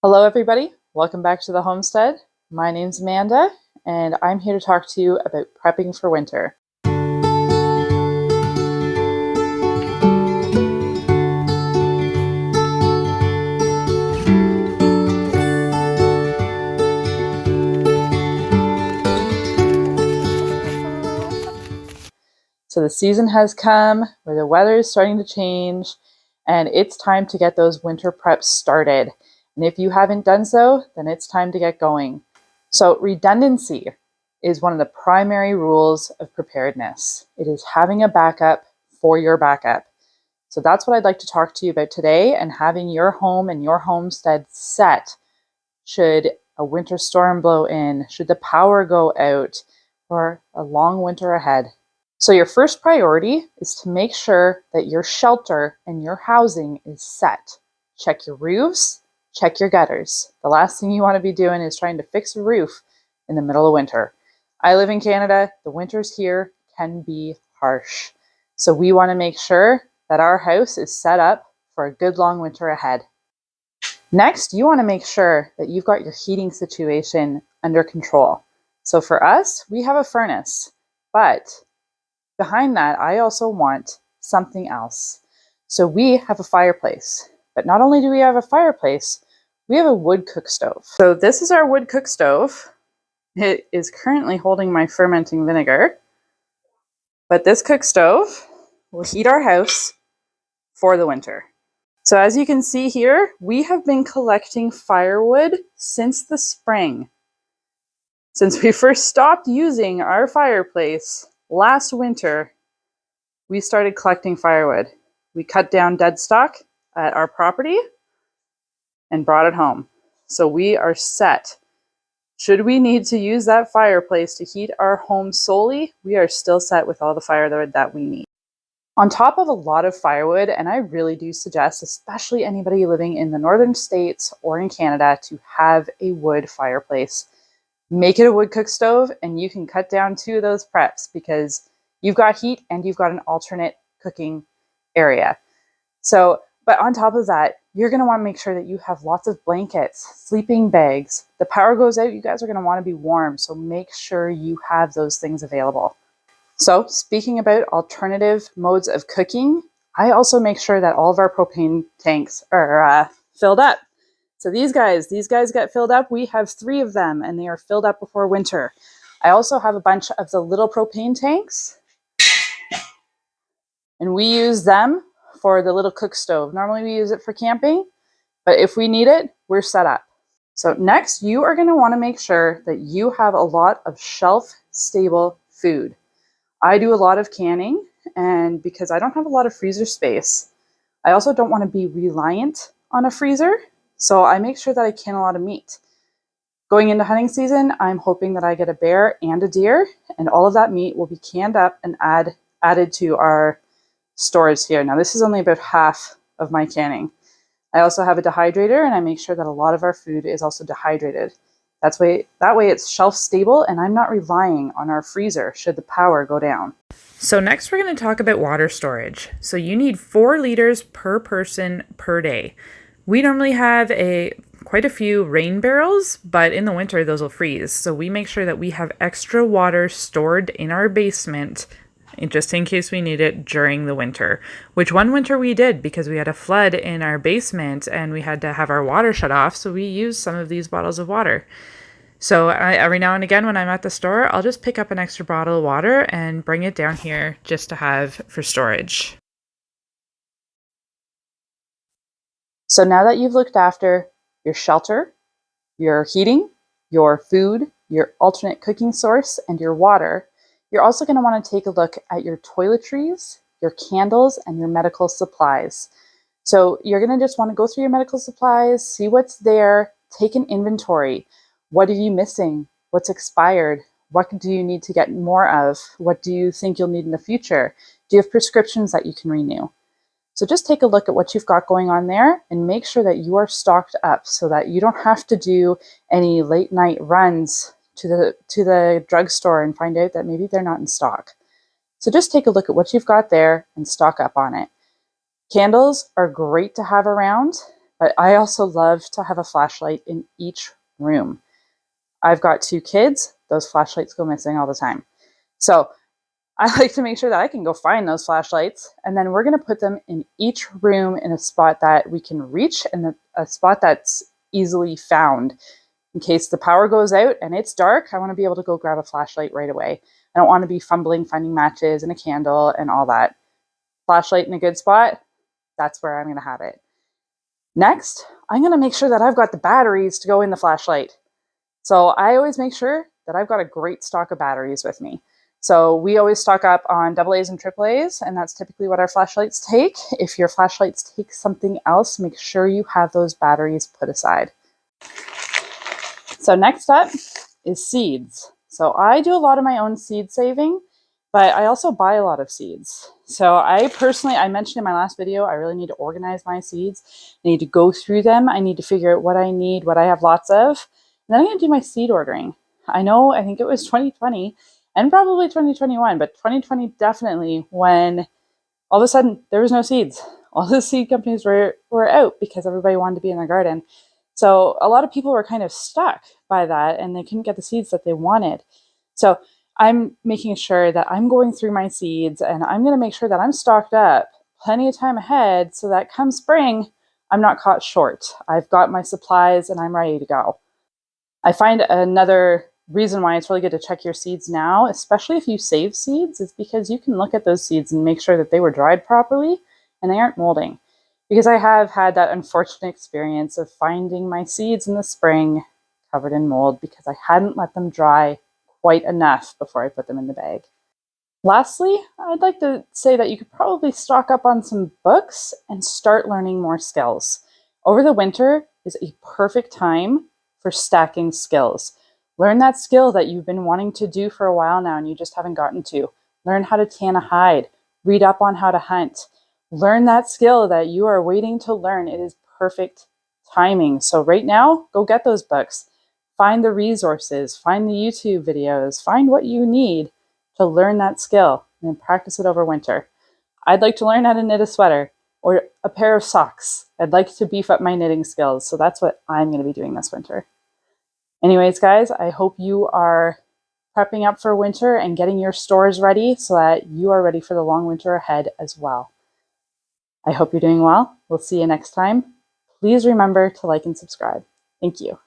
Hello everybody, welcome back to the Homestead. My name's Amanda and I'm here to talk to you about prepping for winter. So the season has come where the weather is starting to change and it's time to get those winter preps started. And if you haven't done so, then it's time to get going. So redundancy is one of the primary rules of preparedness. It is having a backup for your backup. So that's what I'd like to talk to you about today, and having your home and your homestead set should a winter storm blow in, should the power go out, or a long winter ahead. So your first priority is to make sure that your shelter and your housing is set. Check your roofs, check your gutters. The last thing you want to be doing is trying to fix a roof in the middle of winter. I live in Canada. The winters here can be harsh. So we want to make sure that our house is set up for a good long winter ahead. Next, you want to make sure that you've got your heating situation under control. So for us, we have a furnace, but behind that, I also want something else. So we have a fireplace, but not only do we have a fireplace, we have a wood cook stove. So this is our wood cook stove. It is currently holding my fermenting vinegar, but this cook stove will heat our house for the winter. So as you can see here, we have been collecting firewood since the spring. Since we first stopped using our fireplace last winter, we started collecting firewood. We cut down dead stock at our property and brought it home. So we are set. Should we need to use that fireplace to heat our home solely, we are still set with all the firewood that we need. On top of a lot of firewood, and I really do suggest, especially anybody living in the northern states or in Canada, to have a wood fireplace. Make it a wood cook stove and you can cut down 2 of those preps because you've got heat and you've got an alternate cooking area. So, but on top of that, you're going to want to make sure that you have lots of blankets, sleeping bags. The power goes out, you guys are going to want to be warm, so make sure you have those things available. So speaking about alternative modes of cooking, I also make sure that all of our propane tanks are filled up. So these guys get filled up. We have 3 of them and they are filled up before winter. I also have a bunch of the little propane tanks and we use them for the little cook stove. Normally we use it for camping, but if we need it, we're set up. So next, you are going to want to make sure that you have a lot of shelf-stable food. I do a lot of canning, and because I don't have a lot of freezer space, I also don't want to be reliant on a freezer, so I make sure that I can a lot of meat. Going into hunting season, I'm hoping that I get a bear and a deer, and all of that meat will be canned up and added to our storage here. Now, this is only about half of my canning. I also have a dehydrator, and I make sure that a lot of our food is also dehydrated. That way it's shelf stable and I'm not relying on our freezer should the power go down. So next we're going to talk about water storage. So you need 4 liters per person per day. We normally have quite a few rain barrels, but in the winter those will freeze. So we make sure that we have extra water stored in our basement just in case we need it during the winter, which one winter we did because we had a flood in our basement and we had to have our water shut off. So we used some of these bottles of water. So every now and again when I'm at the store, I'll just pick up an extra bottle of water and bring it down here just to have for storage. So now that you've looked after your shelter, your heating, your food, your alternate cooking source, and your water, you're also going to want to take a look at your toiletries, your candles, and your medical supplies. So you're going to just want to go through your medical supplies, see what's there, take an inventory. What are you missing? What's expired? What do you need to get more of? What do you think you'll need in the future? Do you have prescriptions that you can renew? So just take a look at what you've got going on there and make sure that you are stocked up so that you don't have to do any late night runs to the drugstore and find out that maybe they're not in stock. So just take a look at what you've got there and stock up on it. Candles are great to have around but I also love to have a flashlight in each room. I've got 2 kids. Those flashlights go missing all the time. So I like to make sure that I can go find those flashlights, and then we're going to put them in each room in a spot that we can reach and a spot that's easily found. In case the power goes out and it's dark, I want to be able to go grab a flashlight right away. I don't want to be fumbling, finding matches and a candle and all that. Flashlight in a good spot, that's where I'm going to have it. Next, I'm going to make sure that I've got the batteries to go in the flashlight. So I always make sure that I've got a great stock of batteries with me. So we always stock up on AA's and AAA's, and that's typically what our flashlights take. If your flashlights take something else, make sure you have those batteries put aside. So next up is seeds. So I do a lot of my own seed saving, but I also buy a lot of seeds. So I mentioned in my last video, I really need to organize my seeds. I need to go through them. I need to figure out what I need, what I have lots of. And then I'm going to do my seed ordering. I think it was 2020 and probably 2021, but 2020 definitely, when all of a sudden there was no seeds. All the seed companies were out because everybody wanted to be in their garden. So a lot of people were kind of stuck by that and they couldn't get the seeds that they wanted. So I'm making sure that I'm going through my seeds and I'm going to make sure that I'm stocked up plenty of time ahead so that come spring, I'm not caught short. I've got my supplies and I'm ready to go. I find another reason why it's really good to check your seeds now, especially if you save seeds, is because you can look at those seeds and make sure that they were dried properly and they aren't molding. Because I have had that unfortunate experience of finding my seeds in the spring covered in mold because I hadn't let them dry quite enough before I put them in the bag. Lastly, I'd like to say that you could probably stock up on some books and start learning more skills. Over the winter is a perfect time for stacking skills. Learn that skill that you've been wanting to do for a while now and you just haven't gotten to. Learn how to tan a hide. Read up on how to hunt. Learn that skill that you are waiting to learn. It is perfect timing. So right now, go get those books. Find the resources. Find the YouTube videos. Find what you need to learn that skill and then practice it over winter. I'd like to learn how to knit a sweater or a pair of socks. I'd like to beef up my knitting skills. So that's what I'm going to be doing this winter. Anyways, guys, I hope you are prepping up for winter and getting your stores ready so that you are ready for the long winter ahead as well. I hope you're doing well. We'll see you next time. Please remember to like and subscribe. Thank you.